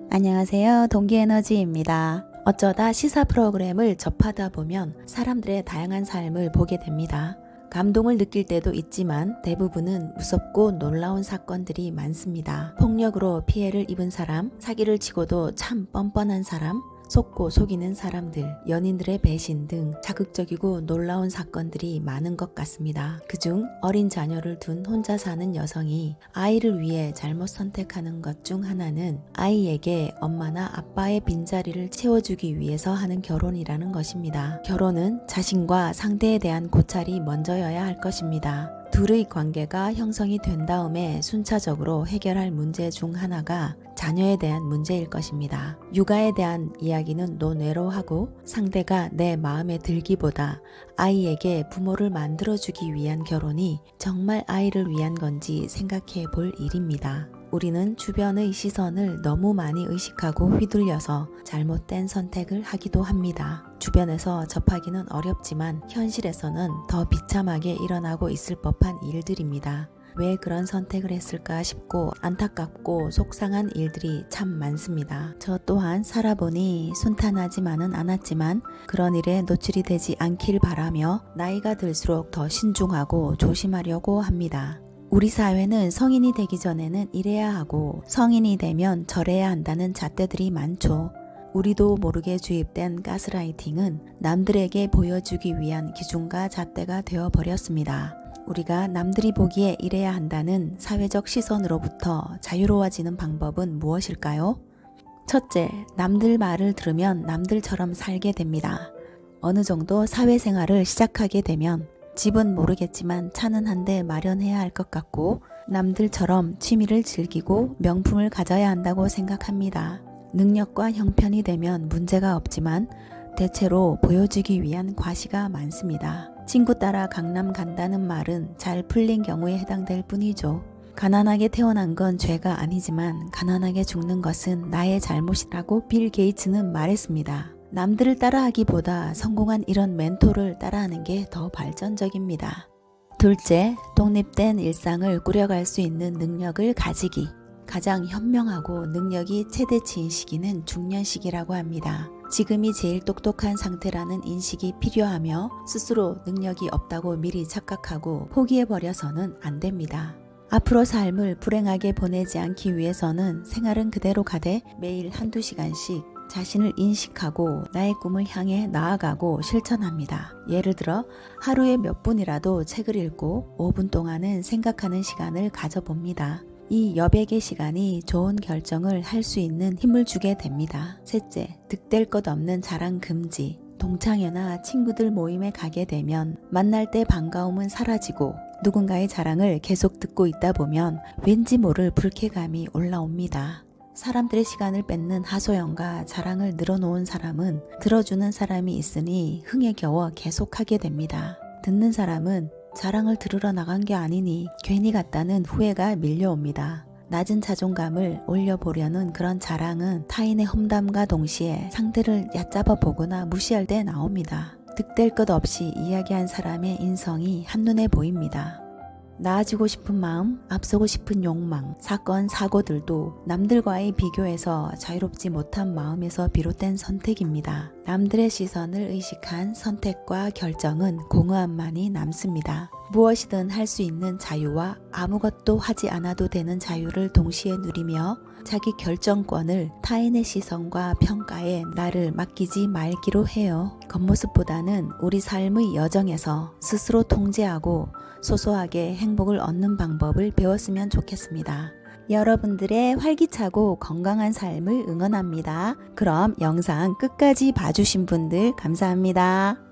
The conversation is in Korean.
안녕하세요. 동기에너지입니다. 어쩌다 시사 프로그램을 접하다 보면 사람들의 다양한 삶을 보게 됩니다. 감동을 느낄 때도 있지만 대부분은 무섭고 놀라운 사건들이 많습니다. 폭력으로 피해를 입은 사람, 사기를 치고도 참 뻔뻔한 사람, 속고 속이는 사람들, 연인들의 배신 등 자극적이고 놀라운 사건들이 많은 것 같습니다. 그중 어린 자녀를 둔 혼자 사는 여성이 아이를 위해 잘못 선택하는 것 중 하나는 아이에게 엄마나 아빠의 빈자리를 채워주기 위해서 하는 결혼이라는 것입니다. 결혼은 자신과 상대에 대한 고찰이 먼저여야 할 것입니다. 둘의 관계가 형성이 된 다음에 순차적으로 해결할 문제 중 하나가 자녀에 대한 문제일 것입니다. 육아에 대한 이야기는 논외로 하고 상대가 내 마음에 들기보다 아이에게 부모를 만들어주기 위한 결혼이 정말 아이를 위한 건지 생각해 볼 일입니다. 우리는 주변의 시선을 너무 많이 의식하고 휘둘려서 잘못된 선택을 하기도 합니다. 주변에서 접하기는 어렵지만 현실에서는 더 비참하게 일어나고 있을 법한 일들입니다. 왜 그런 선택을 했을까 싶고 안타깝고 속상한 일들이 참 많습니다. 저 또한 살아보니 순탄하지만은 않았지만 그런 일에 노출이 되지 않길 바라며 나이가 들수록 더 신중하고 조심하려고 합니다. 우리 사회는 성인이 되기 전에는 이래야 하고 성인이 되면 저래야 한다는 잣대들이 많죠. 우리도 모르게 주입된 가스라이팅은 남들에게 보여주기 위한 기준과 잣대가 되어버렸습니다. 우리가 남들이 보기에 이래야 한다는 사회적 시선으로부터 자유로워지는 방법은 무엇일까요? 첫째, 남들 말을 들으면 남들처럼 살게 됩니다. 어느 정도 사회생활을 시작하게 되면 집은 모르겠지만 차는 한 대 마련해야 할 것 같고 남들처럼 취미를 즐기고 명품을 가져야 한다고 생각합니다. 능력과 형편이 되면 문제가 없지만 대체로 보여주기 위한 과시가 많습니다. 친구 따라 강남 간다는 말은 잘 풀린 경우에 해당될 뿐이죠. 가난하게 태어난 건 죄가 아니지만 가난하게 죽는 것은 나의 잘못이라고 빌 게이츠는 말했습니다. 남들을 따라하기보다 성공한 이런 멘토를 따라하는 게 더 발전적입니다. 둘째, 독립된 일상을 꾸려갈 수 있는 능력을 가지기. 가장 현명하고 능력이 최대치인 시기는 중년 시기라고 합니다. 지금이 제일 똑똑한 상태라는 인식이 필요하며 스스로 능력이 없다고 미리 착각하고 포기해버려서는 안 됩니다. 앞으로 삶을 불행하게 보내지 않기 위해서는 생활은 그대로 가되 매일 한두 시간씩 자신을 인식하고 나의 꿈을 향해 나아가고 실천합니다. 예를 들어 하루에 몇 분이라도 책을 읽고 5분 동안은 생각하는 시간을 가져봅니다. 이 여백의 시간이 좋은 결정을 할 수 있는 힘을 주게 됩니다. 셋째, 득될 것 없는 자랑 금지. 동창회나 친구들 모임에 가게 되면 만날 때 반가움은 사라지고 누군가의 자랑을 계속 듣고 있다 보면 왠지 모를 불쾌감이 올라옵니다. 사람들의 시간을 뺏는 하소연과 자랑을 늘어놓은 사람은 들어주는 사람이 있으니 흥에 겨워 계속하게 됩니다. 듣는 사람은 자랑을 들으러 나간 게 아니니 괜히 갔다는 후회가 밀려옵니다. 낮은 자존감을 올려보려는 그런 자랑은 타인의 험담과 동시에 상대를 얕잡아 보거나 무시할 때 나옵니다. 득될 것 없이 이야기한 사람의 인성이 한눈에 보입니다. 나아지고 싶은 마음, 앞서고 싶은 욕망, 사건, 사고들도 남들과의 비교에서 자유롭지 못한 마음에서 비롯된 선택입니다. 남들의 시선을 의식한 선택과 결정은 공허함만이 남습니다. 무엇이든 할 수 있는 자유와 아무것도 하지 않아도 되는 자유를 동시에 누리며 자기 결정권을 타인의 시선과 평가에 나를 맡기지 말기로 해요. 겉모습보다는 우리 삶의 여정에서 스스로 통제하고 소소하게 행복을 얻는 방법을 배웠으면 좋겠습니다. 여러분들의 활기차고 건강한 삶을 응원합니다. 그럼 영상 끝까지 봐주신 분들 감사합니다.